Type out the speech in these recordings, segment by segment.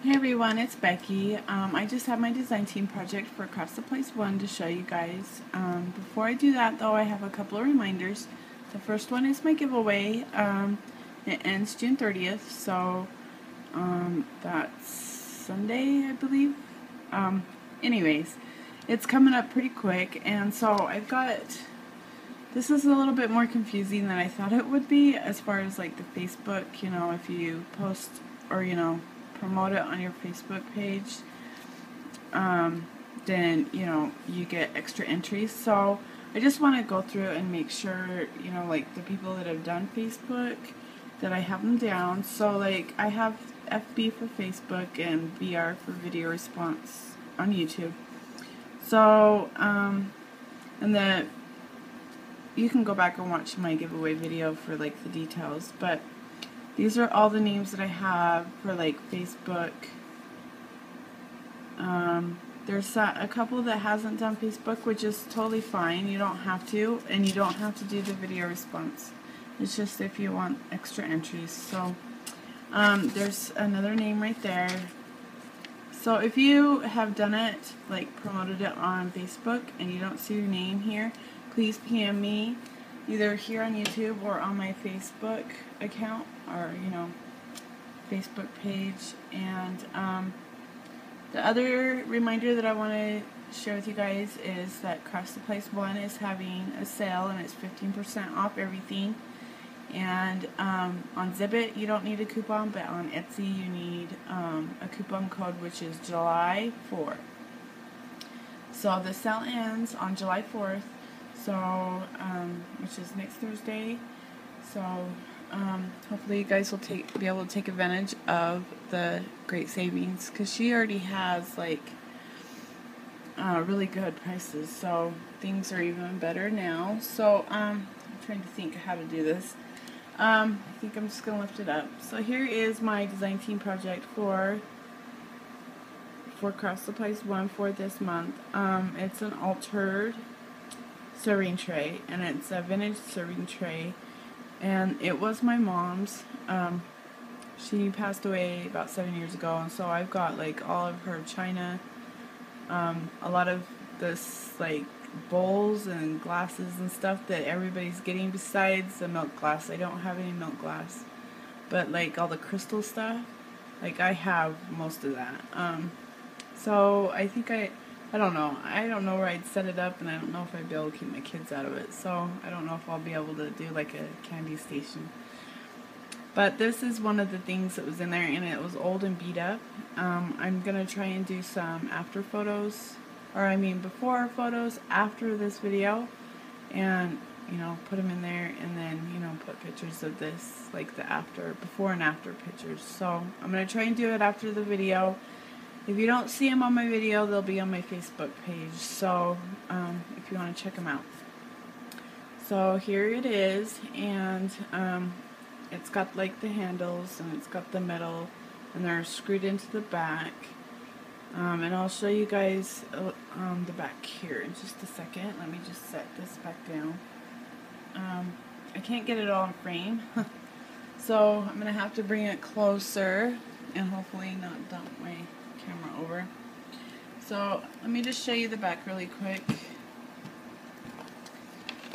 Hey everyone, it's Becky. I just have my design team project for Craftsupplies1 to show you guys. Before I do that though, I have a couple of reminders. The first one is my giveaway. It ends June 30th, so that's Sunday, I believe. Anyways, it's coming up pretty quick, and so I've got, this is a little bit more confusing than I thought it would be as far as like the Facebook, if you post or, promote it on your Facebook page, then, you get extra entries. So I just want to go through and make sure, like the people that have done Facebook, that I have them down. So like I have FB for Facebook and VR for video response on YouTube. So, and then you can go back and watch my giveaway video for like the details, but these are all the names that I have for like Facebook. There's a couple that hasn't done Facebook, which is totally fine. You don't have to, and you don't have to do the video response. It's just if you want extra entries. So there's another name right there. So if you have done it, like promoted it on Facebook, and you don't see your name here, please PM me either here on YouTube or on my Facebook account, or Facebook page. And the other reminder that I want to share with you guys is that Craftsupplies1 is having a sale, and it's 15% off everything. And on Zibbet you don't need a coupon, but on Etsy you need a coupon code, which is July 4th. So the sale ends on July 4th, so which is next Thursday. So hopefully you guys will be able to take advantage of the great savings, because she already has like really good prices, so things are even better now. So I'm trying to think how to do this. I think I'm just going to lift it up. So here is my design team project for Craftsupplies1 for this month. It's an altered serving tray, and it's a vintage serving tray, and it was my mom's. She passed away about 7 years ago, and so I've got like all of her china, a lot of this like bowls and glasses and stuff that everybody's getting, besides the milk glass. I don't have any milk glass, but like all the crystal stuff, like I have most of that. So I think I don't know where I'd set it up, and I don't know if I'd be able to keep my kids out of it, so I don't know if I'll be able to do like a candy station. But this is one of the things that was in there, and it was old and beat up. I'm going to try and do some after photos, or I mean before photos after this video, and put them in there, and then put pictures of this, like the before and after pictures. So I'm going to try and do it after the video. If you don't see them on my video, they'll be on my Facebook page, so if you want to check them out. So here it is, and it's got like the handles, and it's got the metal, and they're screwed into the back. And I'll show you guys the back here in just a second. Let me just set this back down. I can't get it all in frame, so I'm going to have to bring it closer and hopefully not dump my camera over. So let me just show you the back really quick.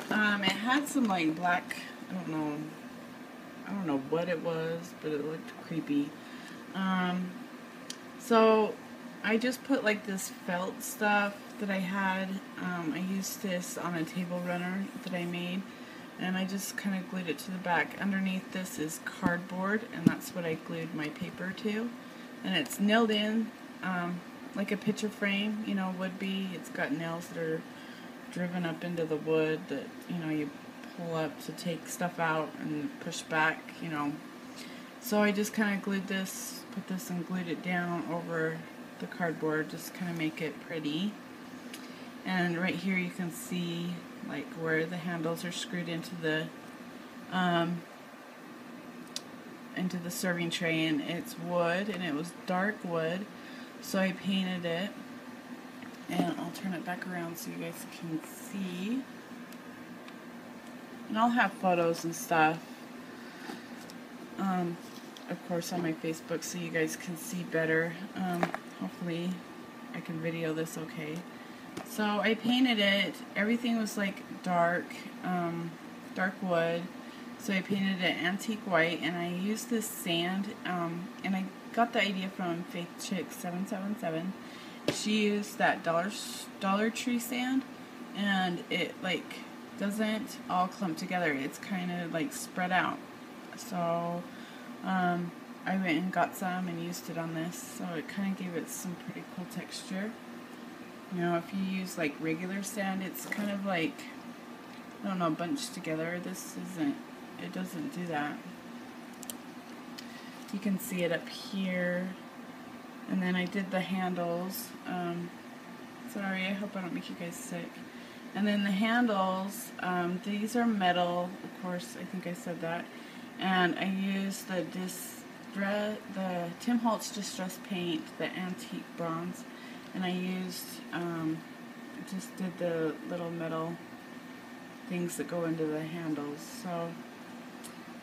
It had some like black, I don't know what it was, but it looked creepy. So I just put like this felt stuff that I had. I used this on a table runner that I made, and I just kind of glued it to the back. Underneath this is cardboard, and that's what I glued my paper to. And it's nailed in like a picture frame, would be. It's got nails that are driven up into the wood that, you pull up to take stuff out and push back, So I just kind of put this and glued it down over the cardboard, just kind of make it pretty. And right here you can see like where the handles are screwed into the serving tray, and it's wood, and it was dark wood, so I painted it. And I'll turn it back around so you guys can see. And I'll have photos and stuff. of course, on my Facebook so you guys can see better. Hopefully I can video this okay. So I painted it. Everything was like dark, dark wood. So I painted it antique white, and I used this sand, and I got the idea from Faith Chick 777. She used that Dollar Tree sand, and it like doesn't all clump together. It's kind of like spread out. So I went and got some and used it on this. So it kind of gave it some pretty cool texture. You know, if you use like regular sand, it's kind of like, I don't know, bunched together. This isn't, it doesn't do that. You can see it up here. And then I did the handles. Sorry, I hope I don't make you guys sick. And then the handles, these are metal, of course, I think I said that. And I used the Tim Holtz Distress Paint, the antique bronze. And I used, just did the little metal things that go into the handles. So,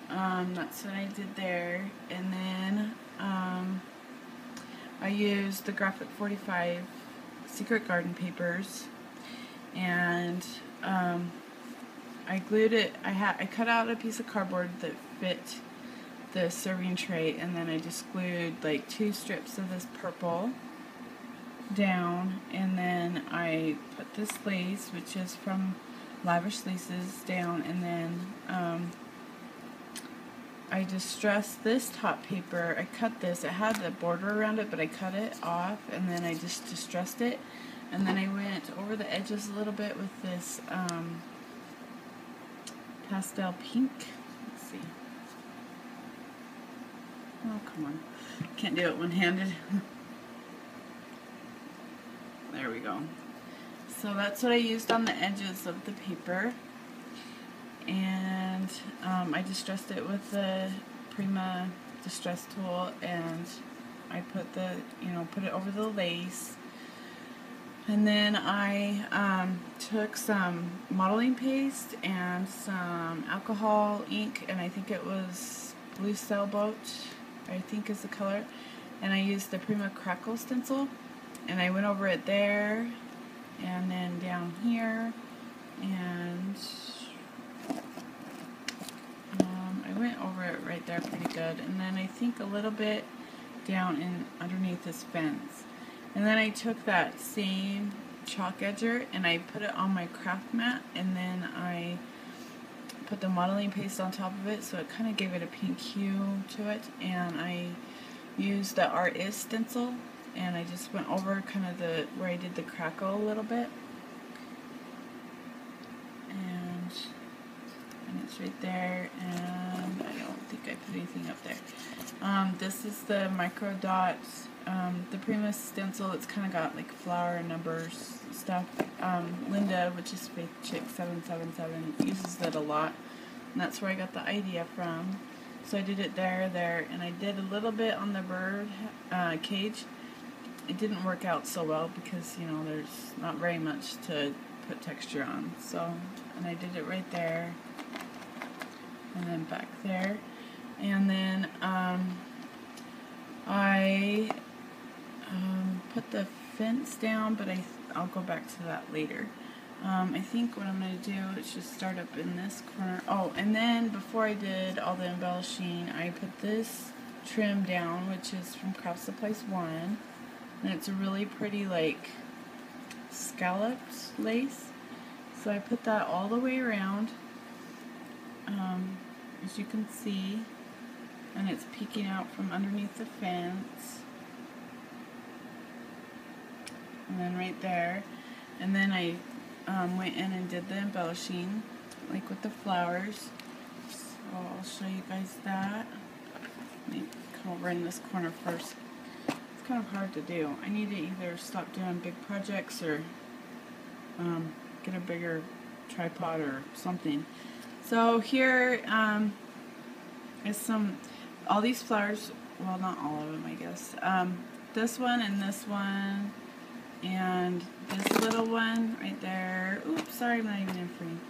that's what I did there. And then, I used the Graphic 45 Secret Garden papers, and I glued it. I cut out a piece of cardboard that fit the serving tray, and then I just glued like 2 strips of this purple down, and then I put this lace, which is from Lavish Laces, down, and then I distressed this top paper. I cut this. It had the border around it, but I cut it off, and then I just distressed it. And then I went over the edges a little bit with this pastel pink. Let's see. Oh, come on. Can't do it one-handed. There we go. So that's what I used on the edges of the paper. And I distressed it with the Prima Distress Tool, and I put put it over the lace. And then I took some modeling paste and some alcohol ink, and I think it was Blue Sailboat, I think is the color. And I used the Prima Crackle stencil, and I went over it there, and then down here, and I went over it right there pretty good. And then I think a little bit down in underneath this fence. And then I took that same chalk edger and I put it on my craft mat, and then I put the modeling paste on top of it, so it kind of gave it a pink hue to it. And I used the Art Is stencil, and I just went over kind of where I did the crackle a little bit. And it's right there, and I don't think I put anything up there. This is the micro dots, the Prima stencil. It's kind of got like flower numbers stuff. Linda, which is Faith Chick 777, uses it a lot, and that's where I got the idea from. So I did it there, and I did a little bit on the bird cage. It didn't work out so well because, you know, there's not very much to put texture on. So, and I did it right there, and then back there, and then I put the fence down, but I'll go back to that later. I think what I'm going to do is just start up in this corner. Oh, and then before I did all the embellishing, I put this trim down, which is from Craftsupplies1, and it's a really pretty like scalloped lace. So I put that all the way around, as you can see, and it's peeking out from underneath the fence, and then right there. And then I went in and did the embellishing, like with the flowers. So I'll show you guys that. Let me come over in this corner first. It's kind of hard to do. I need to either stop doing big projects or get a bigger tripod or something. So here is all these flowers, well, not all of them, I guess. This one and this one and this little one right there. Oops, sorry, I'm not even in frame.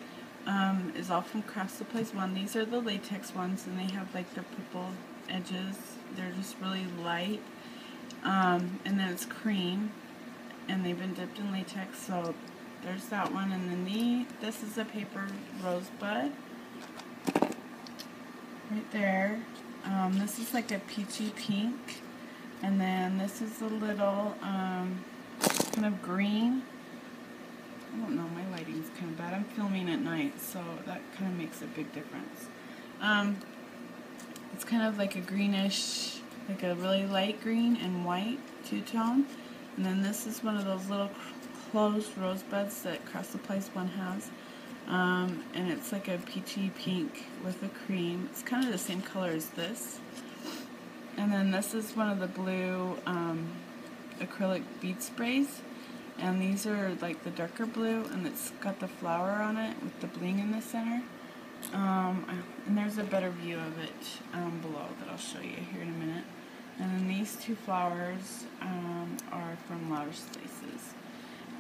Is all from Craftsupplies1. These are the latex ones, and they have like the purple edges. They're just really light. And then it's cream, and they've been dipped in latex, so there's that one. And then this is a paper rosebud right there. This is like a peachy pink, and then this is a little kind of green. I don't know, my lighting's kind of bad. I'm filming at night, so that kind of makes a big difference. It's kind of like a greenish, like a really light green and white two-tone. And then this is one of those little closed rosebuds that Craftsupplies1 has. And it's like a peachy pink with a cream. It's kind of the same color as this. And then this is one of the blue acrylic bead sprays. And these are like the darker blue, and it's got the flower on it with the bling in the center. And there's a better view of it below that I'll show you here in a minute. And then these two flowers are from Luvleescrappin.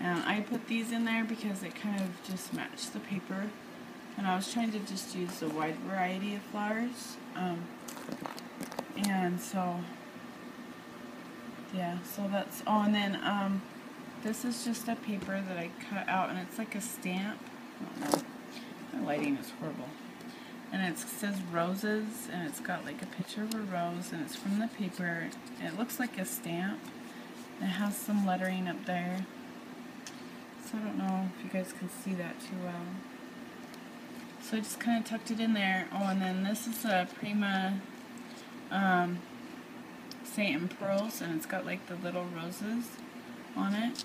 And I put these in there because it kind of just matched the paper. And I was trying to just use a wide variety of flowers. And so, yeah, so that's, oh, and then this is just a paper that I cut out, and it's like a stamp. I don't know, my lighting is horrible. And it says roses, and it's got like a picture of a rose, and it's from the paper. It looks like a stamp. It has some lettering up there. So I don't know if you guys can see that too well. So I just kind of tucked it in there. Oh, and then this is a Prima Satin Pearls, and it's got like the little roses on it.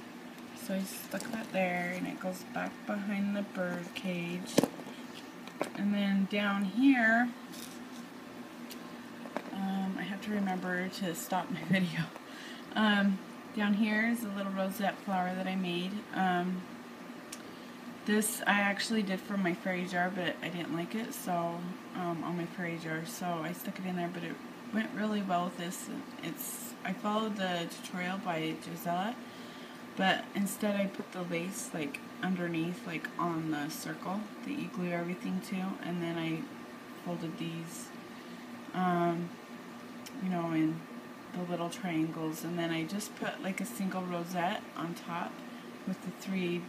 So I stuck that there, and it goes back behind the bird cage. And then down here, I have to remember to stop my video. Down here is a little rosette flower that I made. This I actually did for my fairy jar, but I didn't like it, so on my fairy jar, so I stuck it in there. But it went really well with this. I followed the tutorial by Gisela, but instead I put the lace like underneath, like on the circle that you glue everything to, and then I folded these, you know, in the little triangles, and then I just put like a single rosette on top with the 3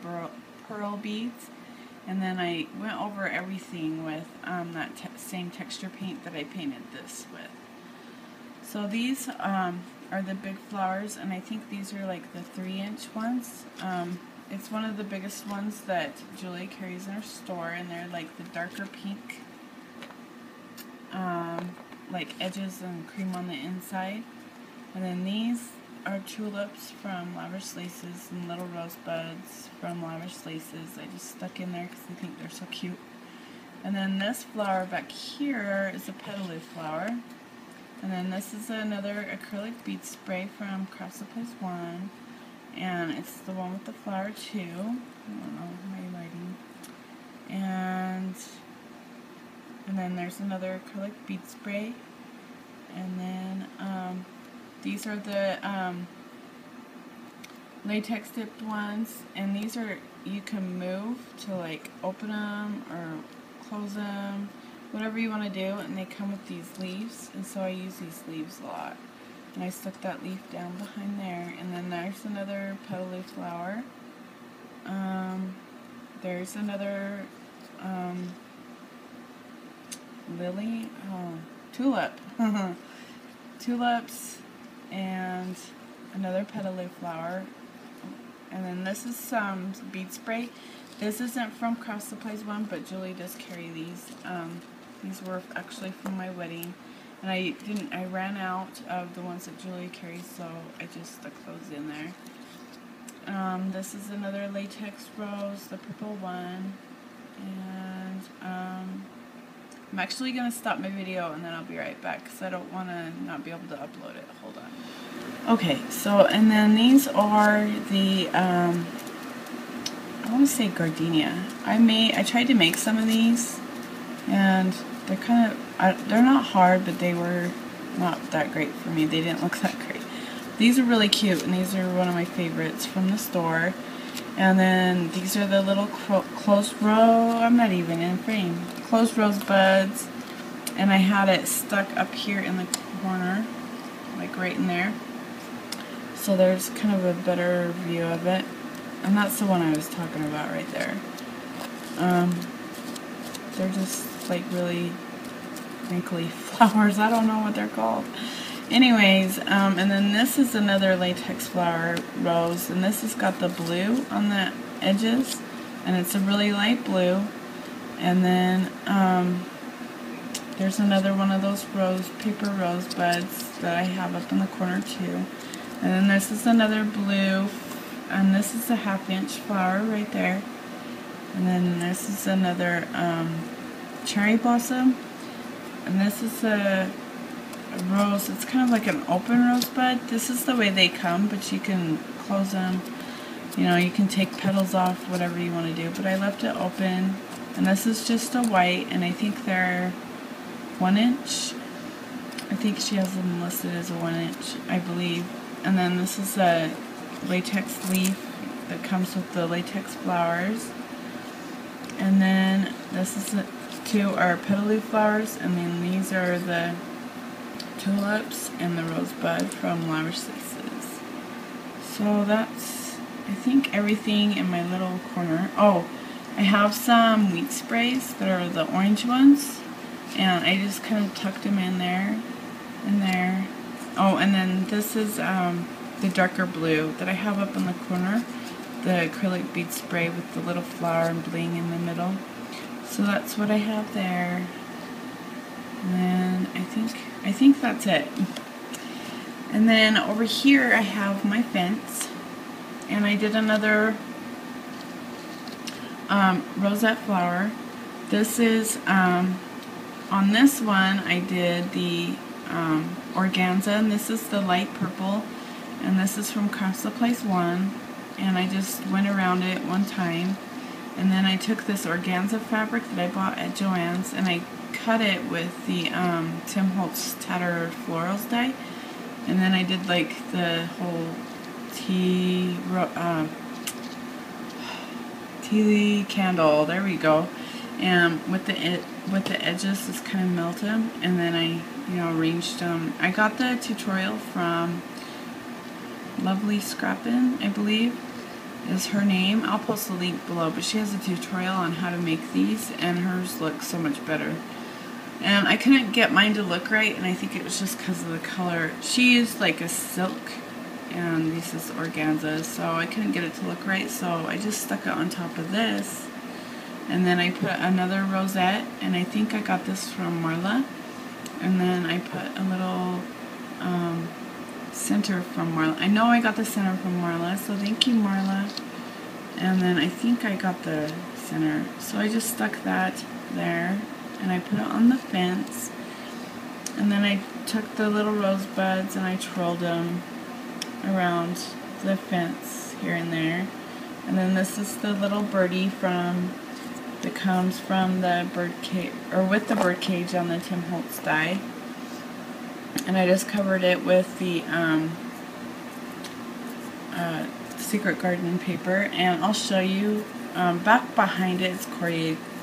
pearl beads, and then I went over everything with that same texture paint that I painted this with. So these are the big flowers, and I think these are like the 3-inch ones. It's one of the biggest ones that Julie carries in her store, and they're like the darker pink, like edges and cream on the inside. And then these are tulips from Luvleescrappin and little rosebuds from Luvleescrappin. I just stuck in there because I think they're so cute. And then this flower back here is a petaloo flower. And then this is another acrylic bead spray from Craftsupplies1. And it's the one with the flower too. I don't know, my lighting. And then there's another acrylic bead spray. And then these are the latex dipped ones, and these are, you can move to like open them or close them, whatever you want to do, and they come with these leaves, and so I use these leaves a lot. And I stuck that leaf down behind there. And then there's another petaloo flower. There's another tulip. Tulips, and another petaloo flower. And then this is some bead spray. This isn't from Craftsupplies1, but Julie does carry these. These were actually from my wedding. And I ran out of the ones that Julie carries, so I just stuck those in there. This is another latex rose, the purple one. And I'm actually going to stop my video, and then I'll be right back because I don't want to not be able to upload it. Hold on. Okay, so, and then these are the, I want to say gardenia. I tried to make some of these, and they're kind of, they're not hard, but they were not that great for me. They didn't look that great. These are really cute, and these are one of my favorites from the store. And then these are the little closed row, I'm not even in frame, closed rosebuds. and I had it stuck up here in the corner, like right in there. So there's kind of a better view of it. And that's the one I was talking about right there. They're just like really wrinkly flowers. I don't know what they're called. Anyways, and then this is another latex flower rose, and this has got the blue on the edges, and it's a really light blue. And then there's another one of those paper rose buds that I have up in the corner too. And then this is another blue, and this is a 1/2 inch flower right there. And then this is another cherry blossom, and this is a rose. It's kind of like an open rose bud. This is the way they come, but you can close them. You know, you can take petals off, whatever you want to do. But I left it open. And this is just a white, and I think they're 1 inch. I think she has them listed as a 1 inch, I believe. And then this is a latex leaf that comes with the latex flowers. And then this is two are petal leaf flowers, and then these are the tulips and the rosebud from Lavish Sixes. So that's, I think, everything in my little corner. Oh, I have some wheat sprays that are the orange ones, and I just kind of tucked them in there, and there. Oh, and then this is the darker blue that I have up in the corner, the acrylic bead spray with the little flower and bling in the middle. So that's what I have there. And then I think that's it. And then over here I have my fence, and I did another rosette flower. This is on this one I did the organza, and this is the light purple, and this is from Craftsupplies1, and I just went around it one time, and then I took this organza fabric that I bought at Joann's, and I cut it with the Tim Holtz Tatter Florals dye, and then I did like the whole tea candle, there we go, and with the edges just kind of melt them, and then I arranged them. I got the tutorial from Luvleescrappin, I believe is her name. I'll post the link below, but she has a tutorial on how to make these, and hers looks so much better. And I couldn't get mine to look right, and I think it was just because of the color. She used like a silk, and this is organza, so I couldn't get it to look right, so I just stuck it on top of this. And then I put another rosette, and I think I got this from Marla. And then I put a little center from Marla. I know I got the center from Marla, so thank you, Marla. And then I think I got the center, so I just stuck that there, and I put it on the fence. And then I took the little rosebuds and I twirled them around the fence here and there. And then this is the little birdie that comes from the bird cage, or with the bird cage on the Tim Holtz die. And I just covered it with the Secret Garden paper, and I'll show you back behind it. It's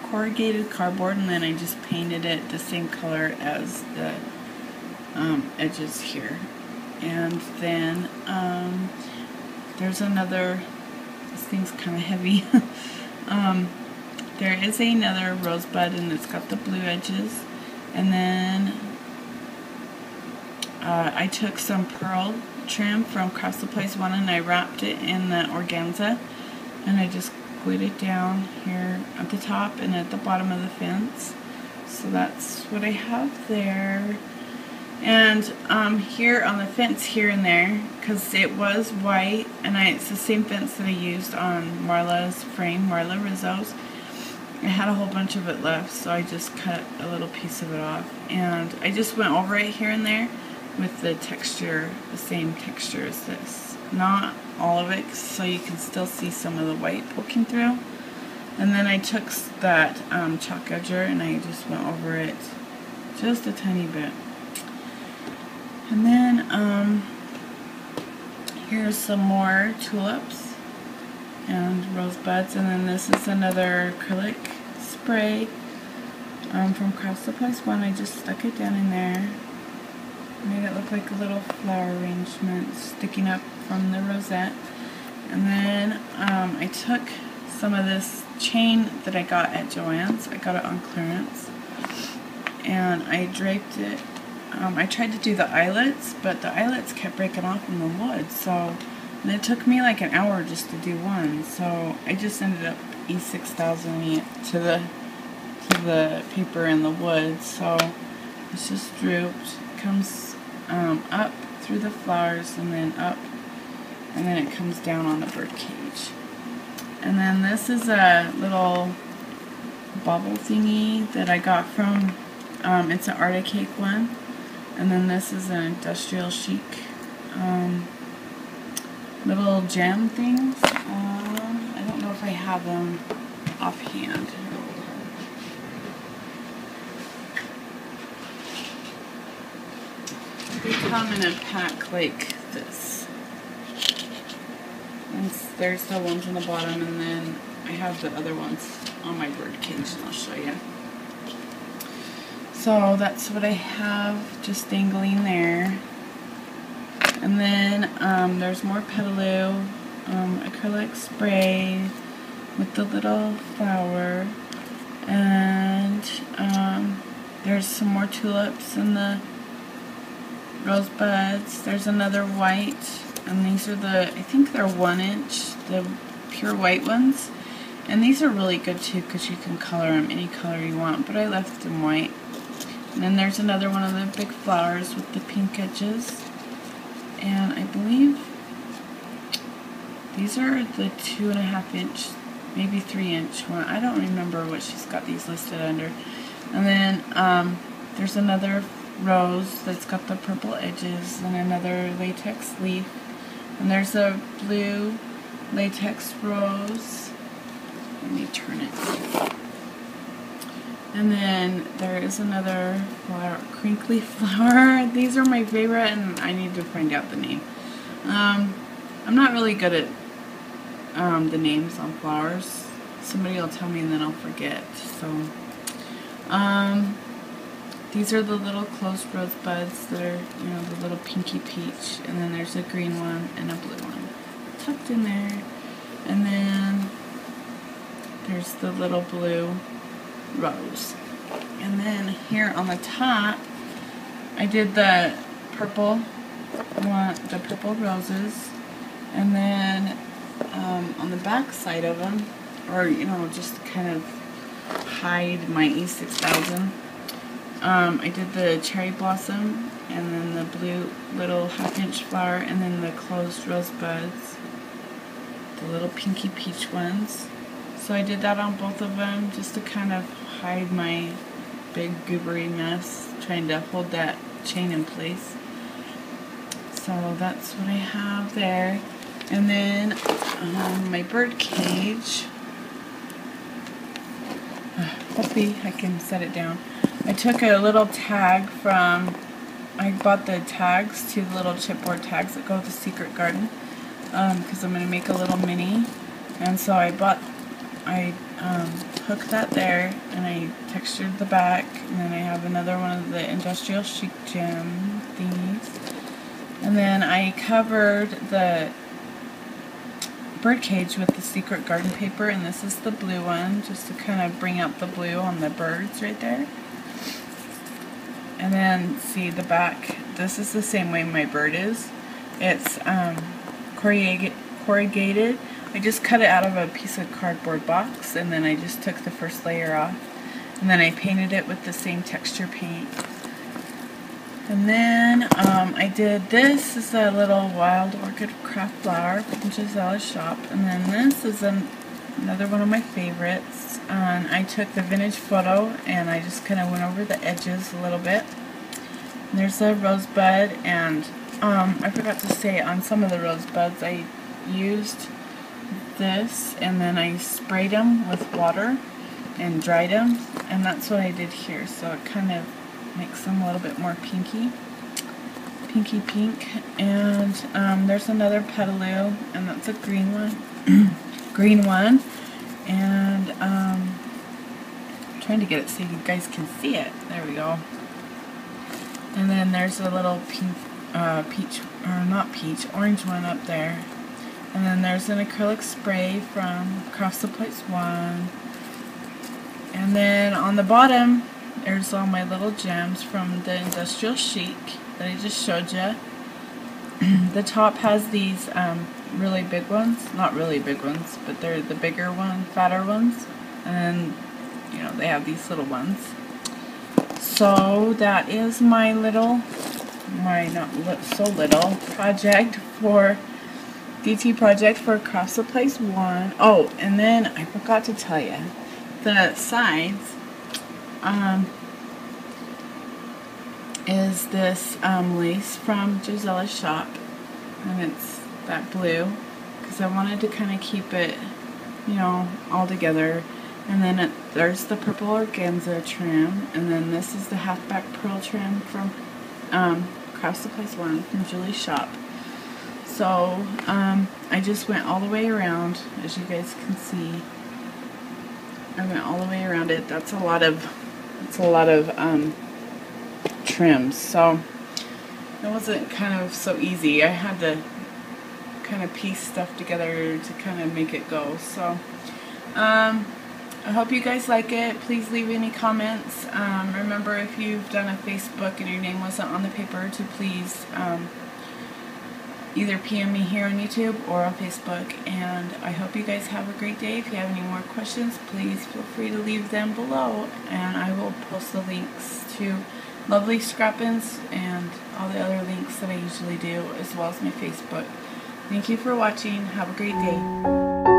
corrugated cardboard, and then I just painted it the same color as the edges here. And then there's another, this thing's kind of heavy. There is another rosebud, and it's got the blue edges. And then I took some pearl trim from Craftsupplies1, and I wrapped it in the organza, and I just glued it down here at the top and at the bottom of the fence. So that's what I have there. And here on the fence here and there, because it was white, and it's the same fence that I used on Marla's frame, Marla Rizzo's. I had a whole bunch of it left, so I just cut a little piece of it off, and I just went over it here and there with the texture, the same texture as this. Not all of it, so you can still see some of the white poking through. And then I took that chalk edger, and I just went over it just a tiny bit. And then here's some more tulips and rosebuds, and then this is another acrylic spray from Craftsupplies1. I just stuck it down in there. Made it look like a little flower arrangement sticking up from the rosette. And then I took some of this chain that I got at Joann's. I got it on clearance. And I draped it. I tried to do the eyelets, but the eyelets kept breaking off in the wood. And it took me like an hour just to do one. So I just ended up E6000 to the paper and the wood. So it's just drooped. It comes up through the flowers and then up, and then it comes down on the bird cage. And then this is a little bobble thingy that I got from, it's an Art Cake one. And then this is an industrial chic little gem things. I don't know if I have them offhand. They come in a pack like this. And there's the ones on the bottom, and then I have the other ones on my bird cage, and I'll show you. So that's what I have just dangling there. And then there's more Petaloo acrylic spray with the little flower. And there's some more tulips in the rosebuds. There's another white, and these are the, I think they're 1 inch, the pure white ones. And these are really good too because you can color them any color you want, but I left them white. And then there's another one of the big flowers with the pink edges. And I believe these are the 2.5 inch, maybe 3 inch one. I don't remember what she's got these listed under. And then there's another rose that's got the purple edges, and another latex leaf. And there's a blue latex rose. Let me turn it. And then there is another flower, crinkly flower. These are my favorite, and I need to find out the name. I'm not really good at the names on flowers. Somebody will tell me and then I'll forget. So, these are the little closed rosebuds that are, you know, the little pinky peach. And then there's a green one and a blue one tucked in there. And then there's the little blue rose. And then here on the top, I did the purple one, the purple roses. And then on the back side of them, or you know, just to kind of hide my E6000, I did the cherry blossom, and then the blue little 1/2 inch flower, and then the closed rosebuds, the little pinky peach ones. So I did that on both of them just to kind of hide my big goobery mess, trying to hold that chain in place. So that's what I have there. And then my bird cage, hopefully I can set it down. I took a little tag from, I bought the tags, 2 little chipboard tags that go with the Secret Garden, because I'm going to make a little mini. And so I hooked that there, and I textured the back, and then I have another one of the industrial chic gem thingies. And then I covered the bird cage with the Secret Garden paper, and this is the blue one, just to kind of bring out the blue on the birds right there. And then see the back, this is the same way my bird is. It's corrugated. I just cut it out of a piece of cardboard box, and then I just took the first layer off, and then I painted it with the same texture paint. And then I did, this is a little wild orchid craft flower from Gisella's shop, and then this is another one of my favorites. And I took the vintage photo and I just kind of went over the edges a little bit. And there's a rosebud, and I forgot to say, on some of the rosebuds I used this, and then I sprayed them with water and dried them, and that's what I did here. So it kind of makes them a little bit more pinky pink. And there's another Petaloo, and that's a green one. And I'm trying to get it so you guys can see it. There we go. And then there's a little orange one up there. And then there's an acrylic spray from Craftsupplies1. And then on the bottom, there's all my little gems from the Industrial Chic that I just showed you. The top has these really big ones. Not really big ones, but they're the bigger one, fatter ones. And you know, they have these little ones. So that is my little, not so little project for DT project for Craftsupplies1. Oh, and then I forgot to tell you, the sides is this lace from Gisella's shop, and it's that blue because I wanted to kind of keep it, you know, all together. And then there's the purple organza trim, and then this is the halfback pearl trim from Craftsupplies1 from Julie's shop. So I just went all the way around, as you guys can see. I went all the way around it. That's a lot of trims. So it wasn't kind of so easy. I had to kind of piece stuff together to kind of make it go. So I hope you guys like it. Please leave any comments. Remember, if you've done a Facebook and your name wasn't on the paper, to please either PM me here on YouTube or on Facebook. And I hope you guys have a great day. If you have any more questions, please feel free to leave them below, and I will post the links to Luvleescrappins and all the other links that I usually do, as well as my Facebook. Thank you for watching. Have a great day.